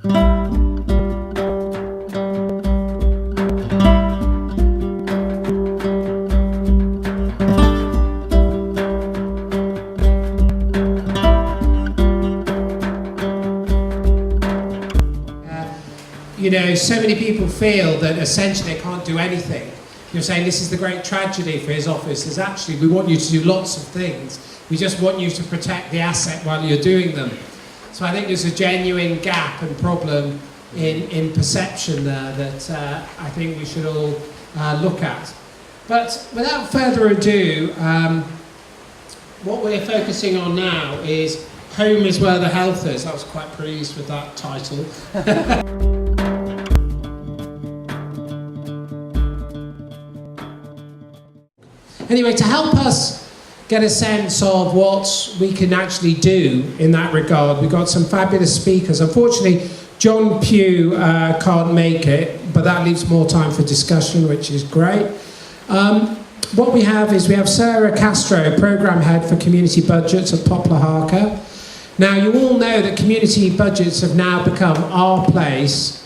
You know, so many people feel that essentially they can't do anything. You're saying this is the great tragedy for his office, is actually we want you to do lots of things. We just want you to protect the asset while you're doing them. So I think there's a genuine gap and problem in perception there that I think we should all look at. But without further ado, what we're focusing on now is Home is Where the Health Is. I was quite pleased with that title. Anyway, to help us get a sense of what we can actually do in that regard, we've got some fabulous speakers. Unfortunately, John Pugh can't make it, but that leaves more time for discussion, which is great. What we have is we have Sarah Castro, Programme Head for Community Budgets at Poplar HARCA. Now, you all know that community budgets have now become our place,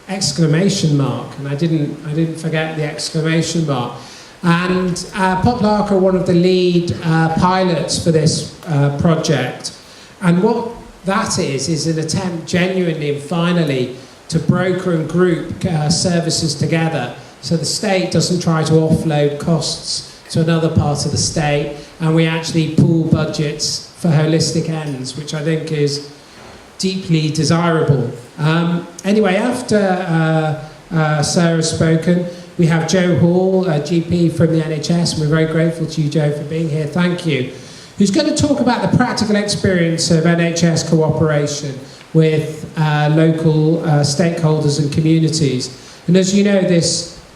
exclamation mark, and I didn't forget the exclamation mark. And Poplar HARCA are one of the lead pilots for this project. And what that is an attempt genuinely and finally to broker and group services together so the state doesn't try to offload costs to another part of the state, and we actually pool budgets for holistic ends, which I think is deeply desirable. Anyway, after Sarah's spoken, we have Joe Hall, a GP from the NHS, and we're very grateful to you, Joe, for being here. Thank you. Who's going to talk about the practical experience of NHS cooperation with local stakeholders and communities. And as you know,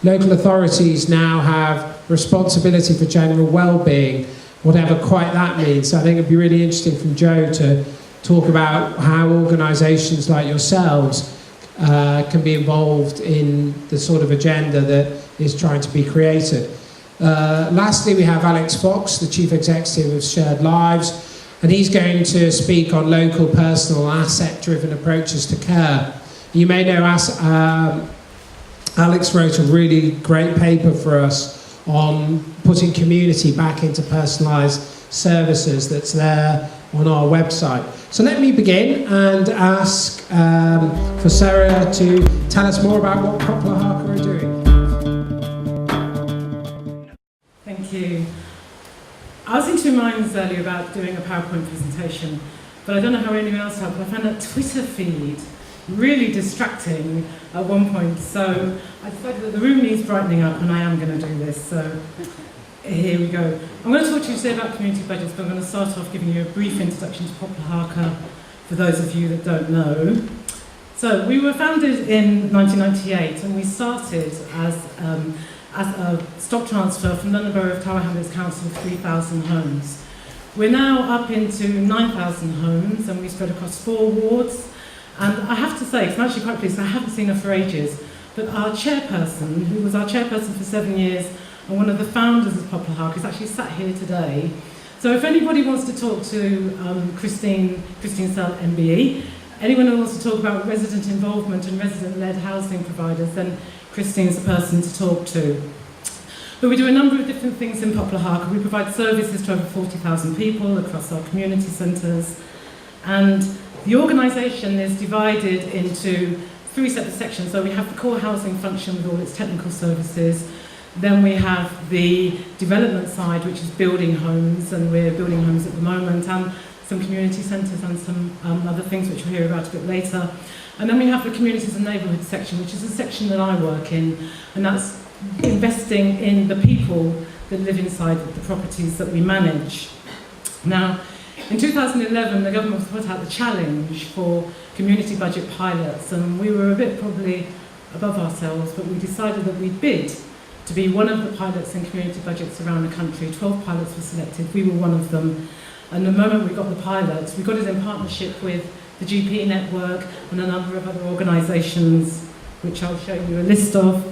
local authorities now have responsibility for general well-being, whatever quite that means. So I think it'd be really interesting from Joe to talk about how organisations like yourselves can be involved in the sort of agenda that is trying to be created. Lastly, we have Alex Fox, the Chief Executive of Shared Lives, and he's going to speak on local, personal, asset-driven approaches to care. You may know Alex wrote a really great paper for us on putting community back into personalised services that's there on our website. So let me begin and ask for Sarah to tell us more about what Poplar HARCA are doing. Thank you. I was in two minds earlier about doing a PowerPoint presentation, but I don't know how anyone else felt, but I found that Twitter feed really distracting at one point, so I decided that the room needs brightening up and I am going to do this, so here we go. I'm going to talk to you today about community budgets, but I'm going to start off giving you a brief introduction to Poplar HARCA for those of you that don't know. So we were founded in 1998 and we started as a stock transfer from London Borough of Tower Hamlets Council of 3,000 homes. We're now up into 9,000 homes and we spread across 4 wards. And I have to say, 'cause I'm actually quite pleased, I haven't seen her for ages, but our chairperson, who was our chairperson for 7 years, and one of the founders of Poplar HARCA, is actually sat here today. So if anybody wants to talk to Christine Sell, MBE, anyone who wants to talk about resident involvement and resident-led housing providers, then Christine's the person to talk to. But we do a number of different things in Poplar HARCA. We provide services to over 40,000 people across our community centres, and the organisation is divided into 3 separate sections. So we have the core housing function with all its technical services. Then we have the development side, which is building homes, and we're building homes at the moment, and some community centres and some other things which we'll hear about a bit later. And then we have the communities and neighbourhoods section, which is a section that I work in, and that's investing in the people that live inside the properties that we manage. Now, in 2011, the government put out the challenge for community budget pilots, and we were a bit probably above ourselves, but we decided that we'd bid to be one of the pilots in community budgets around the country. 12 pilots were selected, we were one of them. And the moment we got the pilots, we got it in partnership with the GP network and a number of other organisations, which I'll show you a list of.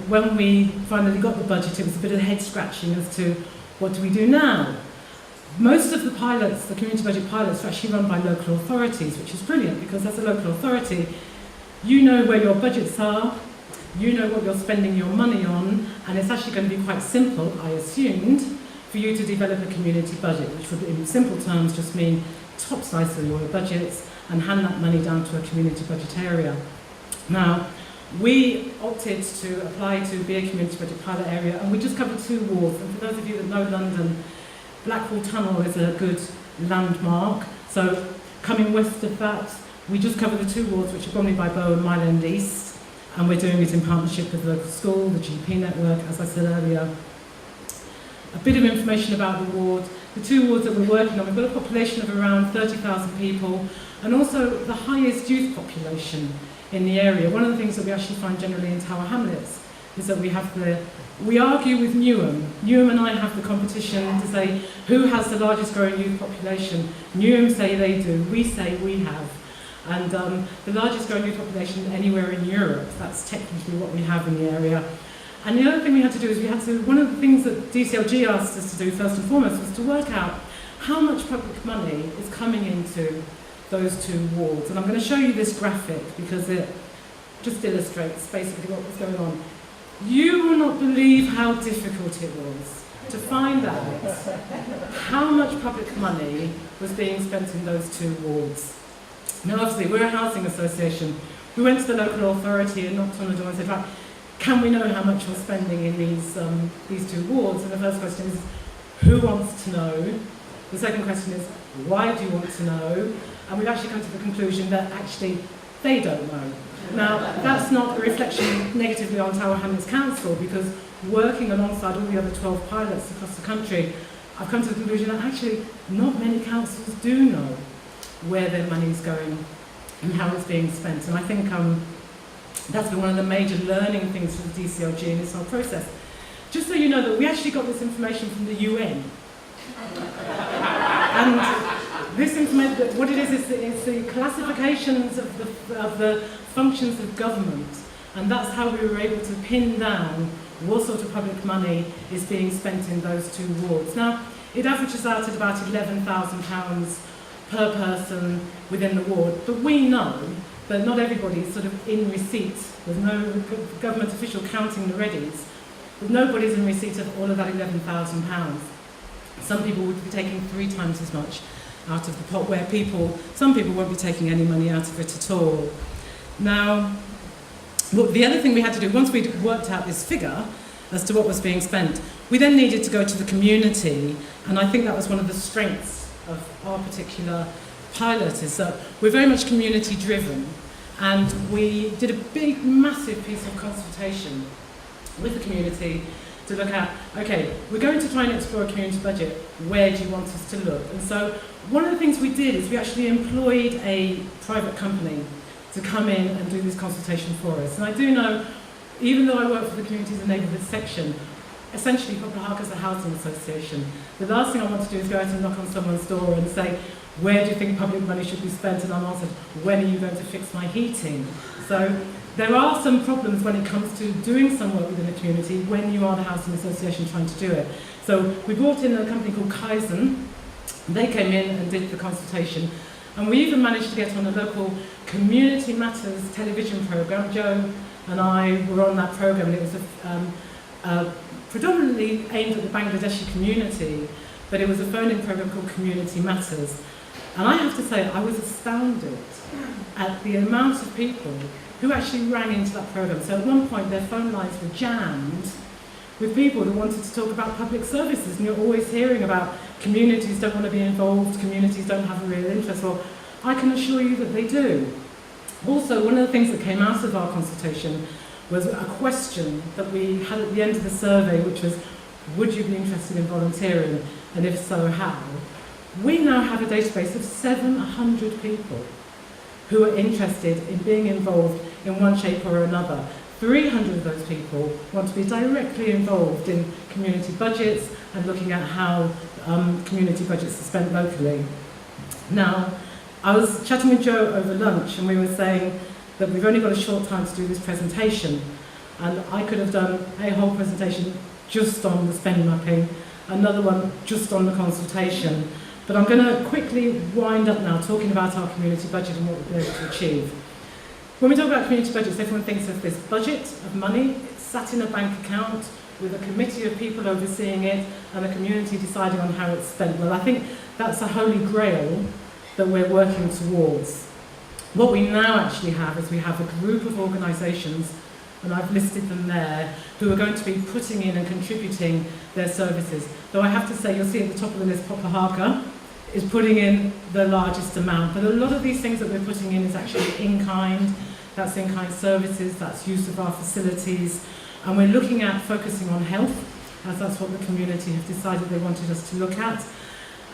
When we finally got the budget, it was a bit of head scratching as to what do we do now. Most of the pilots, the community budget pilots, are actually run by local authorities, which is brilliant because as a local authority, you know where your budgets are, you know what you're spending your money on, and it's actually going to be quite simple, I assumed, for you to develop a community budget, which would in simple terms just mean top slice of your budgets and hand that money down to a community budget area. Now, we opted to apply to be a community budget pilot area, and we just covered 2 wards. And for those of you that know London, Blackwall Tunnel is a good landmark. So coming west of that, we just cover the 2 wards, which are Bromley by Bow and Mile End East, and we're doing it in partnership with the local school, the GP network, as I said earlier. A bit of information about the ward. The 2 wards that we're working on, we've got a population of around 30,000 people, and also the highest youth population in the area. One of the things that we actually find generally in Tower Hamlets is that we argue with Newham. Newham and I have the competition to say who has the largest growing youth population. Newham say they do, we say we have. And the largest growing youth population anywhere in Europe, that's technically what we have in the area. And the other thing we had to do is one of the things that DCLG asked us to do first and foremost was to work out how much public money is coming into those 2 wards. And I'm going to show you this graphic because it just illustrates basically what was going on. You will not believe how difficult it was to find out how much public money was being spent in those 2 wards. Now obviously we're a housing association. We went to the local authority and knocked on the door and said, right, can we know how much we're spending in these 2 wards? And the first question is, who wants to know? The second question is, why do you want to know? And we've actually come to the conclusion that actually they don't know. Now, that's not a reflection negatively on Tower Hamlets Council, because working alongside all the other 12 pilots across the country, I've come to the conclusion that actually not many councils do know where their money's going and how it's being spent. And I think that's been one of the major learning things for the DCLG in this whole process. Just so you know that we actually got this information from the UN. And this information, what it is the classifications of the functions of government. And that's how we were able to pin down what sort of public money is being spent in those 2 wards. Now, it averages out at about £11,000 per person within the ward, but we know that not everybody is sort of in receipt. There's no government official counting the readies, but nobody's in receipt of all of that £11,000. Some people would be taking 3 times as much out of the pot, where some people won't be taking any money out of it at all. Now, the other thing we had to do, once we'd worked out this figure as to what was being spent, we then needed to go to the community, and I think that was one of the strengths of our particular pilot, is that we're very much community driven, and we did a big, massive piece of consultation with the community to look at, okay, we're going to try and explore a community budget, where do you want us to look? And so one of the things we did is we actually employed a private company to come in and do this consultation for us. And I do know, even though I work for the Communities and Neighbourhoods section, essentially Poplar HARCA is a housing association. The last thing I want to do is go out and knock on someone's door and say, where do you think public money should be spent? And I'm answered, when are you going to fix my heating? So there are some problems when it comes to doing some work within the community when you are the housing association trying to do it. So we brought in a company called Kaizen. They came in and did the consultation. And we even managed to get on a local Community Matters television programme. Joe and I were on that programme, and it was predominantly aimed at the Bangladeshi community, but it was a phone-in programme called Community Matters. And I have to say, I was astounded at the amount of people who actually rang into that programme. So at one point, their phone lines were jammed with people who wanted to talk about public services. And you're always hearing about communities don't want to be involved, communities don't have a real interest. Well, I can assure you that they do. Also, one of the things that came out of our consultation was a question that we had at the end of the survey, which was, would you be interested in volunteering? And if so, how? We now have a database of 700 people who are interested in being involved in one shape or another. 300 of those people want to be directly involved in community budgets and looking at how community budgets are spent locally. Now, I was chatting with Joe over lunch, and we were saying that we've only got a short time to do this presentation, and I could have done a whole presentation just on the spend mapping another one just on the consultation. But I'm going to quickly wind up now talking about our community budget and what we've been able to achieve. When we talk about community budgets, everyone thinks of this budget of money. It's sat in a bank account with a committee of people overseeing it and a community deciding on how it's spent. Well, I think that's a holy grail that we're working towards. What we now actually have is we have a group of organisations, and I've listed them there, who are going to be putting in and contributing their services. Though I have to say, you'll see at the top of the list, Poplar HARCA is putting in the largest amount. But a lot of these things that we're putting in is actually in-kind. That's in-kind services, that's use of our facilities. And we're looking at focusing on health, as that's what the community have decided they wanted us to look at.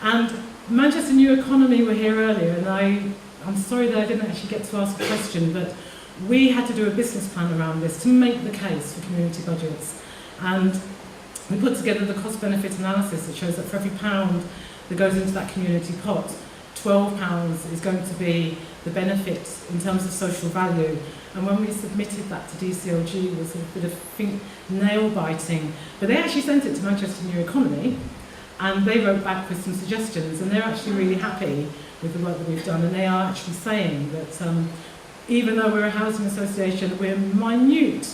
And Manchester New Economy were here earlier, and I'm sorry that I didn't actually get to ask a question, but we had to do a business plan around this to make the case for community budgets. And we put together the cost-benefit analysis that shows that for every £1 that goes into that community pot, £12 is going to be the benefit in terms of social value. And when we submitted that to DCLG, it was a bit of nail-biting. But they actually sent it to Manchester New Economy, and they wrote back with some suggestions, and they're actually really happy with the work that we've done. And they are actually saying that even though we're a housing association, we're minute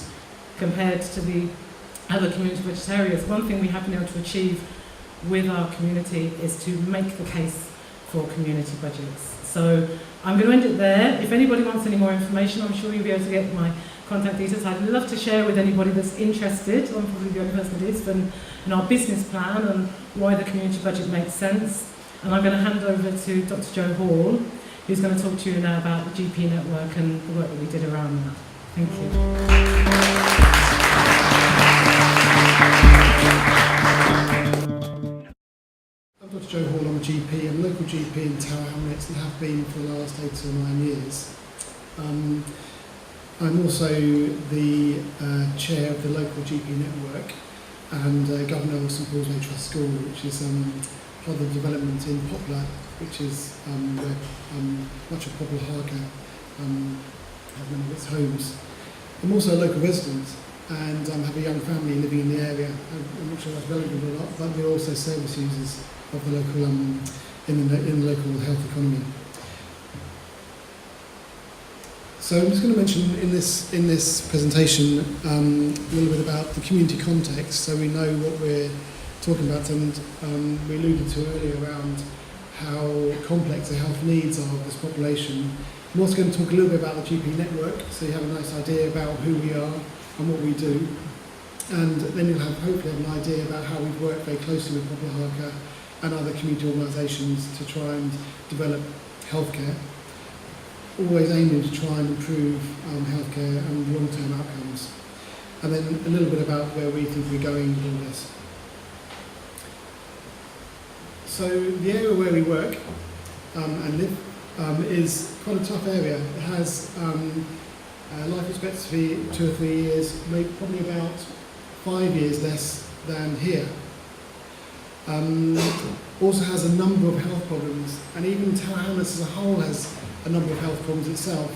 compared to the other community budget areas. One thing we have been able to achieve with our community is to make the case for community budgets. So I'm going to end it there. If anybody wants any more information, I'm sure you'll be able to get my contact details. I'd love to share with anybody that's interested. I'm probably the only person that is, in our business plan and why the community budget makes sense. And I'm going to hand over to Dr. Joe Hall, who's going to talk to you now about the GP network and the work that we did around that. Thank you. I'm Dr. Joe Hall, I'm a GP. I'm a local GP in Tower Hamlets and have been for the last 8 or 9 years. I'm also the chair of the local GP network and governor of St Paul's Way Trust School, which is part of the development in Poplar, which is where much of Poplar HARCA has many of its homes. I'm also a local resident and have a young family living in the area. I'm not sure that's relevant or not, but we're also service users of the local in the local health economy. So I'm just going to mention in this presentation a little bit about the community context, so we know what we're talking about, and we alluded to earlier around how complex the health needs are of this population. I'm also going to talk a little bit about the GP network, so you have a nice idea about who we are and what we do, and then you'll hopefully have an idea about how we've worked very closely with Poplar HARCA and other community organisations to try and develop healthcare, always aiming to try and improve healthcare and long-term outcomes. And then a little bit about where we think we're going with all this. So the area where we work and live is quite a tough area. It has life expectancy 2 or 3 years, maybe probably about 5 years less than here. Also has a number of health problems, and even Tower Hamlets as a whole has a number of health problems itself.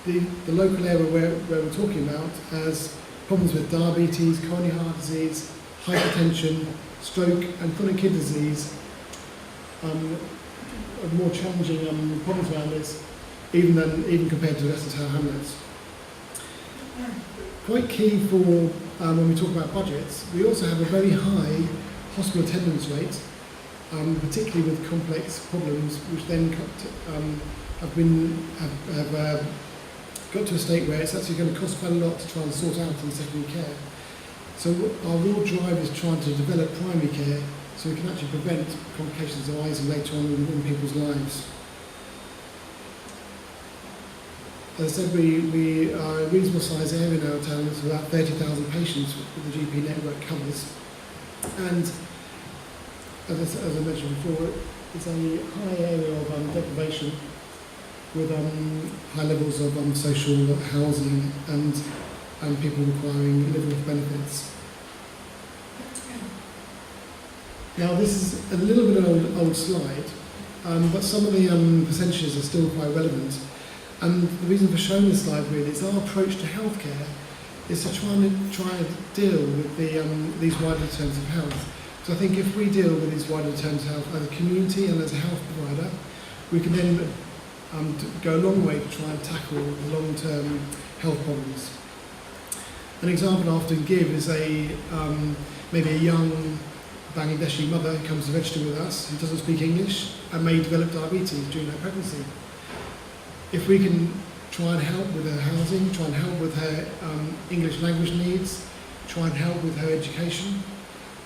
The local area where we're talking about has problems with diabetes, coronary heart disease, hypertension, stroke and chronic kidney disease. More challenging problems around this, even compared to the rest of Tower Hamlets. Quite key for when we talk about budgets, we also have a very high hospital attendance rate, particularly with complex problems, which then have got to a state where it's actually going to cost quite a lot to try and sort out in secondary care. So our real drive is trying to develop primary care so we can actually prevent complications arising later on in people's lives. As I said, we are a reasonable sized area now in town, with about 30,000 patients that the GP network covers. And as I mentioned before, it's a high area of deprivation with high levels of social housing and people requiring living with benefits. Now this is a little bit of an old slide, but some of the percentages are still quite relevant. And the reason for showing this slide really is our approach to healthcare is to try and deal with these wider terms of health So I think if we deal with these wider terms of health as a community and as a health provider, we can then go a long way to try and tackle the long-term health problems. An example I often give is maybe a young Bangladeshi mother who comes to register with us, who doesn't speak English and may develop diabetes during her pregnancy. If we can try and help with her housing, try and help with her English language needs, try and help with her education,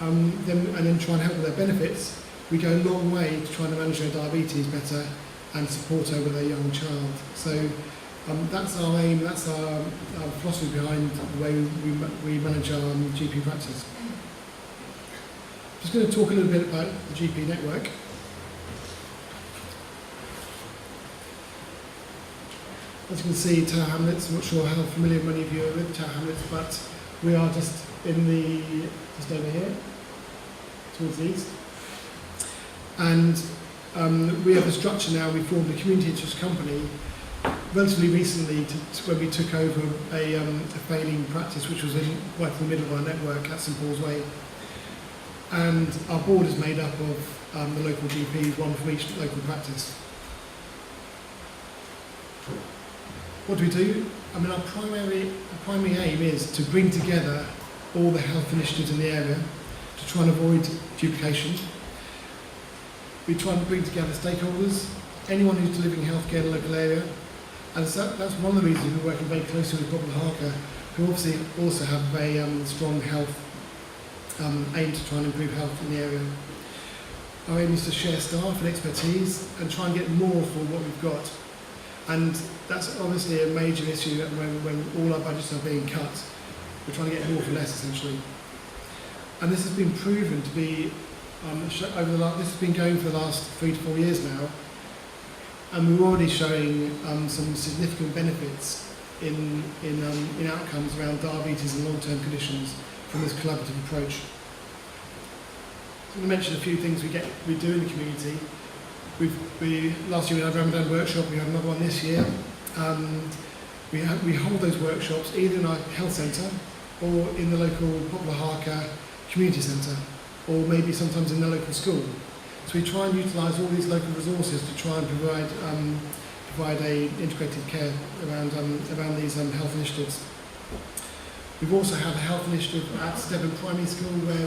and then try and help with her benefits, we go a long way to trying to manage her diabetes better and support her with her young child. So that's our aim, that's our philosophy behind the way we manage our GP practice. Just going to talk a little bit about the GP network. As you can see, Tower Hamlets, I'm not sure how familiar many of you are with Tower Hamlets, but we are just over here, towards the east. And we have a structure now. We formed a community interest company relatively recently when we took over a failing practice which was right in the middle of our network at St Paul's Way. And our board is made up of the local GPs, one from each local practice. What do? I mean, our primary aim is to bring together all the health initiatives in the area to try and avoid duplication. We try and bring together stakeholders, anyone who's delivering healthcare in the local area, and that's one of the reasons we're working very closely with Poplar HARCA, who obviously also have a strong health aim to try and improve health in the area. Our aim is to share staff and expertise and try and get more for what we've got. And that's obviously a major issue when all our budgets are being cut. We're trying to get more for less, essentially. And this has been proven to be, this has been going for the last 3 to 4 years now, and we're already showing some significant benefits in outcomes around diabetes and long-term conditions from this collaborative approach. I'm going to mention a few things we do in the community. Last year we had a Ramadan workshop, we had another one this year. We hold those workshops either in our health centre or in the local Poplar HARCA community centre, or maybe sometimes in the local school. So we try and utilise all these local resources to try and provide a integrated care around these health initiatives. We've also had a health initiative at Devon Primary School where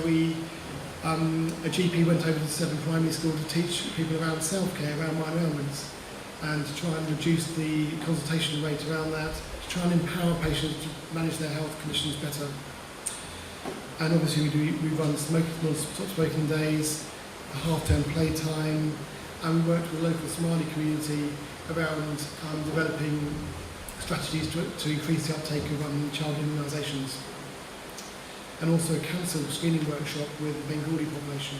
a GP went over to Devon Primary School to teach people around self-care, around minor ailments, and to try and reduce the consultation rate around that, to try and empower patients to manage their health conditions better. And obviously we run stop smoking days, a half-term playtime, and we worked with the local Somali community around developing strategies to increase the uptake of child immunisations. And also a cancer screening workshop with the Bengali population.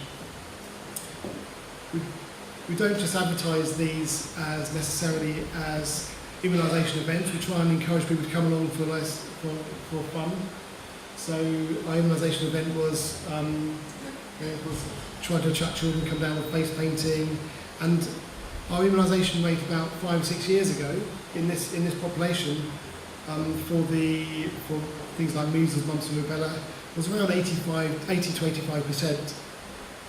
We don't just advertise these as necessarily as immunisation events. We try and encourage people to come along for fun. So our immunisation event was trying to attract children to come down with face painting, and our immunisation rate about 5 or 6 years ago in this population for things like measles, mumps and rubella was around 80 to 85%.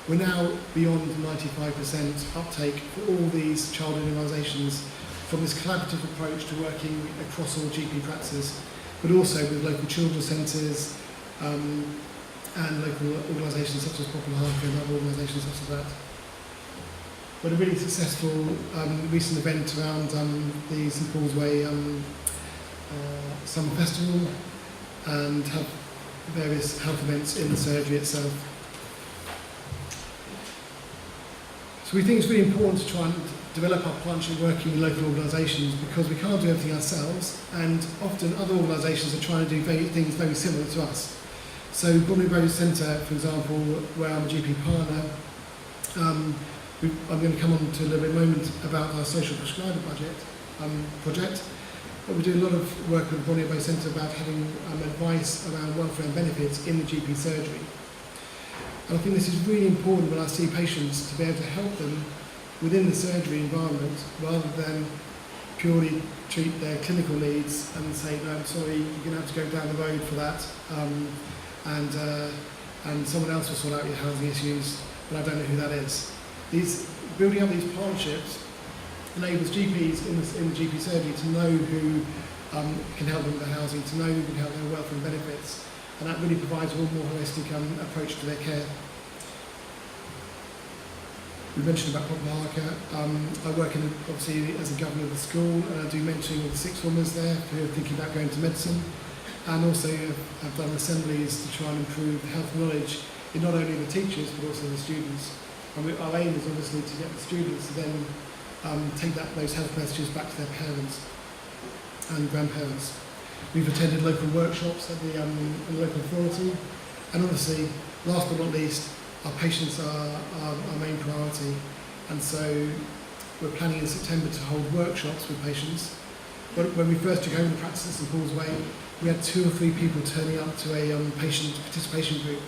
We're now beyond 95% uptake for all these child immunisations from this collaborative approach to working across all GP practices, but also with local children's centres and local organisations such as Poplar HARCA and other organisations such as that. We had a really successful recent event around the St Paul's Way Summer Festival, and have various health events in the surgery itself. So we think it's really important to try and develop our partnership working with local organisations, because we can't do everything ourselves, and often other organisations are trying to do things very similar to us. So Bromley Road Centre, for example, where I'm a GP partner, I'm going to come on to a little bit in a moment about our social prescriber project. But we do a lot of work with the Bromley Road Centre about having advice around welfare and benefits in the GP surgery. And I think this is really important when I see patients to be able to help them within the surgery environment, rather than purely treat their clinical needs and say, no, I'm sorry, you're going to have to go down the road for that, and and someone else will sort out your housing issues, but I don't know who that is. Building up these partnerships enables GPs in the GP surgery to know who can help them with their housing, to know who can help their welfare and benefits, and that really provides a more holistic approach to their care. We mentioned about Poplar HARCA. I work obviously as a governor of the school, and I do mentoring with sixth formers there who are thinking about going to medicine, and also have done assemblies to try and improve health knowledge in not only the teachers but also the students. And our aim is obviously to get the students to then take those health messages back to their parents and grandparents. We've attended local workshops at the local authority, and obviously, last but not least, our patients are our main priority, and so we're planning in September to hold workshops with patients. But when we first took over the practice at St Paul's Way, we had 2 or 3 people turning up to a patient participation group.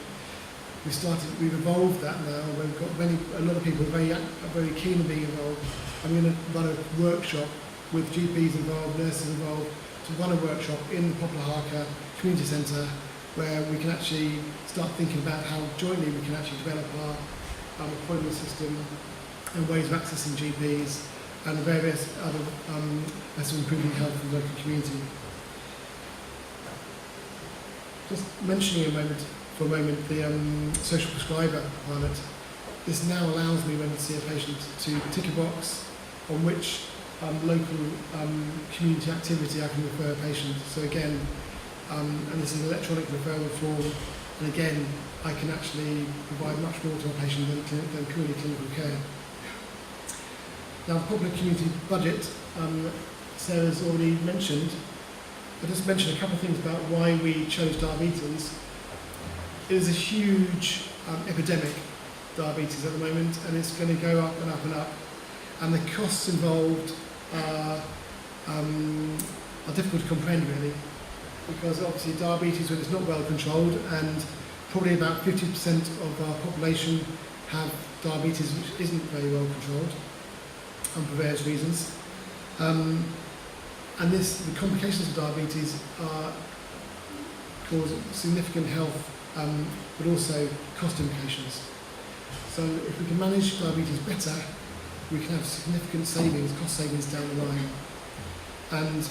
We've evolved that now. We've got a lot of people very keen on being involved. I'm going to run a workshop with GPs involved, nurses involved, to run a workshop in the Poplar HARCA Community Centre, where we can actually start thinking about how jointly we can actually develop our appointment system and ways of accessing GPs and various other methods of improving health in the local community. Just mentioning for a moment the social prescriber pilot. This now allows me, when I see a patient, to tick a box on which local community activity I can refer a patient. So again, and this is an electronic referral form, and again, I can actually provide much more to a patient than purely clinical care. Now, the Poplar community budget, Sarah's already mentioned. I'll just mention a couple of things about why we chose diabetes. It is a huge epidemic, diabetes, at the moment, and it's going to go up and up and up. And the costs involved are difficult to comprehend, really, because obviously diabetes, when it's not well controlled, and probably about 50% of our population have diabetes which isn't very well controlled, for various reasons. And the complications of diabetes cause significant health, but also cost implications. So if we can manage diabetes better, we can have significant cost savings down the line. And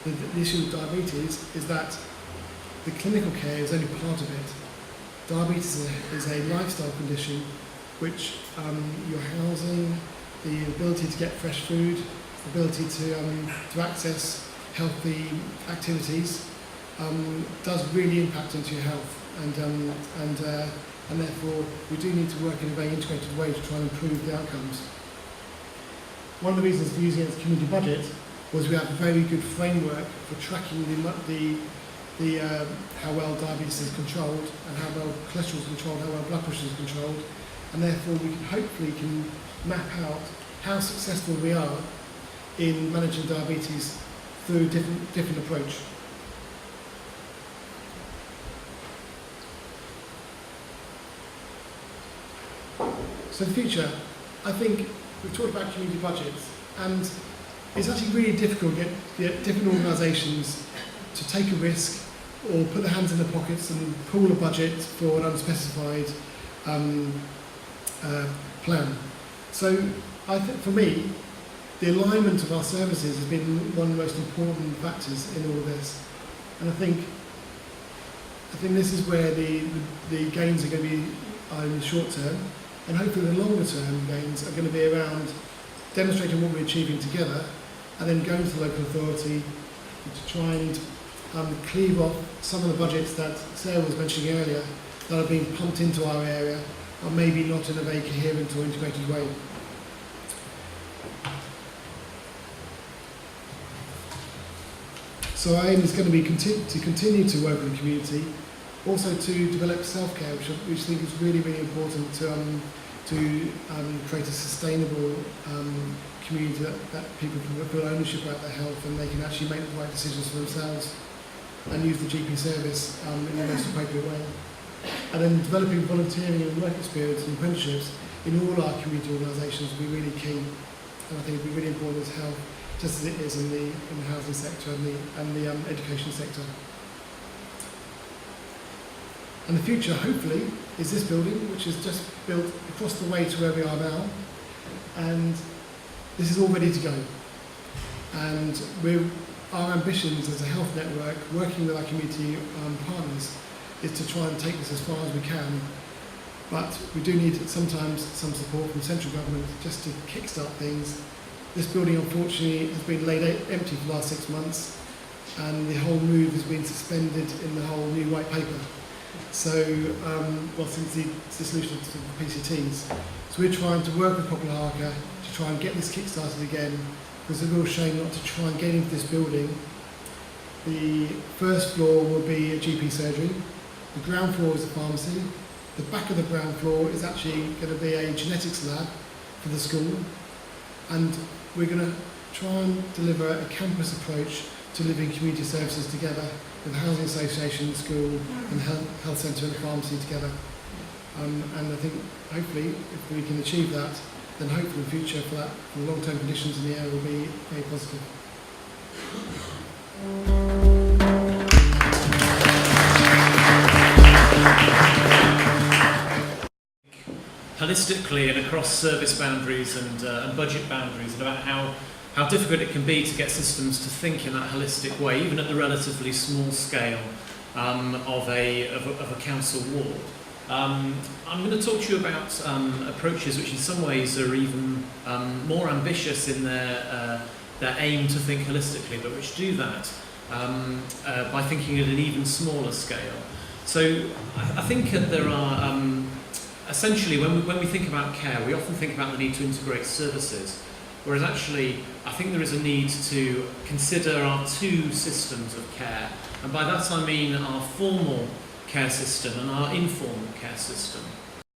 the issue with diabetes is that the clinical care is only part of it. Diabetes is a lifestyle condition which your housing, the ability to get fresh food, the ability to access healthy activities does really impact into your health, and therefore we do need to work in a very integrated way to try and improve the outcomes. One of the reasons for using it as a community budget was we have a very good framework for tracking how well diabetes is controlled, and how well cholesterol is controlled, how well blood pressure is controlled, and therefore we can hopefully map out how successful we are in managing diabetes through a different approach. So the future, I think we've talked about community budgets, and it's actually really difficult to get different organisations to take a risk or put their hands in their pockets and pool a budget for an unspecified plan. So I think for me, the alignment of our services has been one of the most important factors in all of this. And I think this is where the gains are going to be in the short term, and hopefully the longer term gains are going to be around demonstrating what we're achieving together, and then going to the local authority to try and cleave off some of the budgets that Sarah was mentioning earlier that are being pumped into our area, or maybe not in a very coherent or integrated way. So our aim is going to be to continue to work with the community, also to develop self-care, which I think is really, really important to create a sustainable community that people can feel ownership about their health, and they can actually make the right decisions for themselves and use the GP service in the most appropriate way. And then developing volunteering and work experience and apprenticeships in all our community organisations will be really key, and I think it will be really important as health, just as it is in the housing sector and the education sector. And the future, hopefully, is this building, which is just built across the way to where we are now. And this is all ready to go. And our ambitions as a health network, working with our community partners, is to try and take this as far as we can. But we do need sometimes some support from central government just to kickstart things. This building, unfortunately, has been laid empty for the last 6 months, and the whole move has been suspended in the whole new white paper. So, since the dissolution of the PCTs. So we're trying to work with Poplar HARCA to try and get this kick-started again, because it's a real shame not to try and get into this building. The first floor will be a GP surgery, the ground floor is a pharmacy, the back of the ground floor is actually going to be a genetics lab for the school, and we're going to try and deliver a campus approach to living community services together with housing association, school and health centre and pharmacy together. And I think hopefully if we can achieve that, then hopefully the future for the long-term conditions in the area will be very positive. Holistically and across service boundaries and budget boundaries, and about how difficult it can be to get systems to think in that holistic way, even at the relatively small scale of a council ward. I'm going to talk to you about approaches which in some ways are even more ambitious in their aim to think holistically, but which do that by thinking at an even smaller scale. So I think there are, essentially when we think about care, we often think about the need to integrate services, whereas actually I think there is a need to consider our two systems of care, and by that I mean our formal care system and our informal care system.